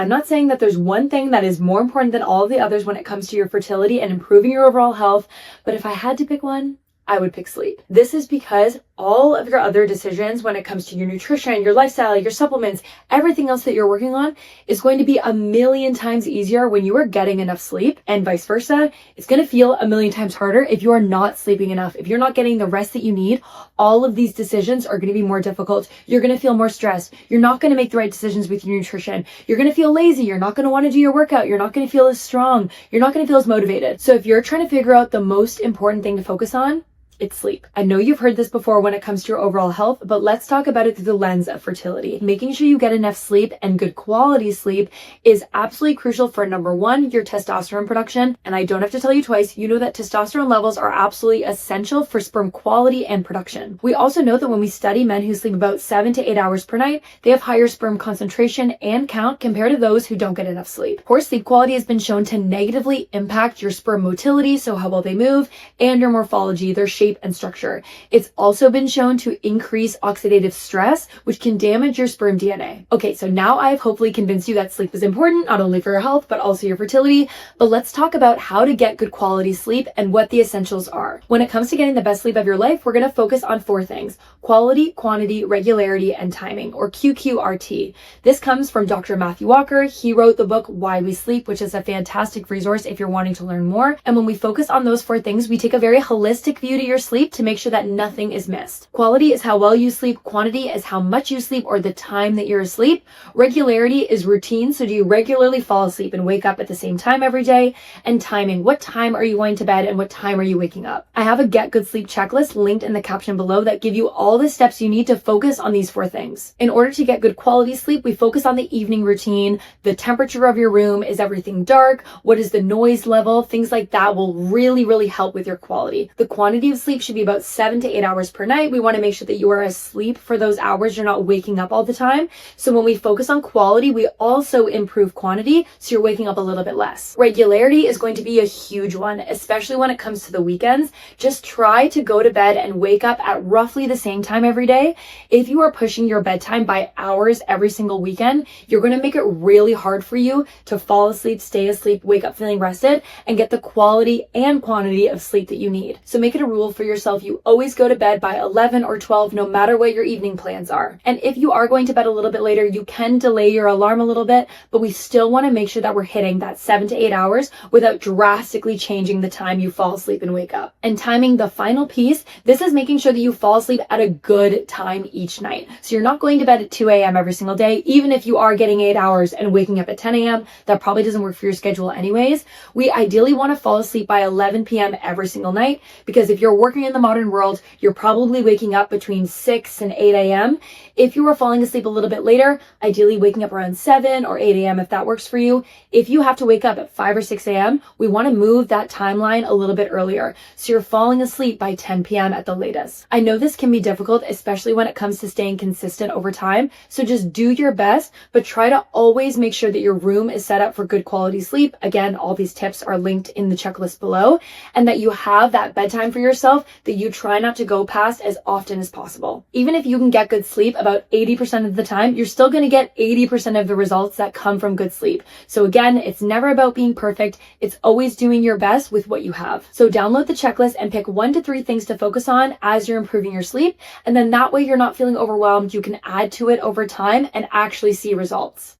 I'm not saying that there's one thing that is more important than all of the others when it comes to your fertility and improving your overall health, but if I had to pick one, I would pick sleep. This is because all of your other decisions when it comes to your nutrition, your lifestyle, your supplements, everything else that you're working on is going to be a million times easier when you are getting enough sleep, and vice versa. It's going to feel a million times harder if you are not sleeping enough. If you're not getting the rest that you need, all of these decisions are going to be more difficult. You're going to feel more stressed. You're not going to make the right decisions with your nutrition. You're going to feel lazy. You're not going to want to do your workout. You're not going to feel as strong. You're not going to feel as motivated. So if you're trying to figure out the most important thing to focus on, it's sleep. I know you've heard this before when it comes to your overall health, but let's talk about it through the lens of fertility. Making sure you get enough sleep and good quality sleep is absolutely crucial for, number one, your testosterone production. And I don't have to tell you twice, you know that testosterone levels are absolutely essential for sperm quality and production. We also know that when we study men who sleep about 7 to 8 hours per night, they have higher sperm concentration and count compared to those who don't get enough sleep. Poor sleep quality has been shown to negatively impact your sperm motility, so how well they move, and your morphology, their shape and structure. It's also been shown to increase oxidative stress, which can damage your sperm DNA. Okay, so now I've hopefully convinced you that sleep is important, not only for your health, but also your fertility. But let's talk about how to get good quality sleep and what the essentials are. When it comes to getting the best sleep of your life, we're going to focus on 4 things: quality, quantity, regularity, and timing, or QQRT. This comes from Dr. Matthew Walker. He wrote the book Why We Sleep, which is a fantastic resource if you're wanting to learn more. And when we focus on those 4 things, we take a very holistic view to your sleep to make sure that nothing is missed. Quality is how well you sleep. Quantity is how much you sleep or the time that you're asleep. Regularity is routine. So do you regularly fall asleep and wake up at the same time every day? And timing, what time are you going to bed and what time are you waking up? I have a Get Good Sleep checklist linked in the caption below that give you all the steps you need to focus on these 4 things. In order to get good quality sleep, we focus on the evening routine, the temperature of your room, is everything dark, what is the noise level, things like that will really help with your quality. The quantity of sleep should be about 7 to 8 hours per night. We want to make sure that you are asleep for those hours. You're not waking up all the time. So when we focus on quality, we also improve quantity, so you're waking up a little bit less. Regularity is going to be a huge one, especially when it comes to the weekends. Just try to go to bed and wake up at roughly the same time every day. If you are pushing your bedtime by hours every single weekend, you're going to make it really hard for you to fall asleep, stay asleep, wake up feeling rested, and get the quality and quantity of sleep that you need. So make it a rule for yourself. You always go to bed by 11 or 12, no matter what your evening plans are. And if you are going to bed a little bit later, you can delay your alarm a little bit, but we still want to make sure that we're hitting that 7 to 8 hours without drastically changing the time you fall asleep and wake up. And timing, the final piece, this is making sure that you fall asleep at a good time each night. So you're not going to bed at 2 a.m. every single day, even if you are getting 8 hours and waking up at 10 a.m. That probably doesn't work for your schedule anyways. We ideally want to fall asleep by 11 p.m. every single night, because if you're working in the modern world, you're probably waking up between 6 and 8 a.m. If you are falling asleep a little bit later, ideally waking up around 7 or 8 a.m. if that works for you. If you have to wake up at 5 or 6 a.m., we want to move that timeline a little bit earlier, so you're falling asleep by 10 p.m. at the latest. I know this can be difficult, especially when it comes to staying consistent over time, so just do your best, but try to always make sure that your room is set up for good quality sleep. Again, all these tips are linked in the checklist below, and that you have that bedtime for yourself that you try not to go past as often as possible. Even if you can get good sleep about 80% of the time, you're still going to get 80% of the results that come from good sleep. So again, it's never about being perfect. It's always doing your best with what you have. So download the checklist and pick 1 to 3 things to focus on as you're improving your sleep. And then that way you're not feeling overwhelmed. You can add to it over time and actually see results.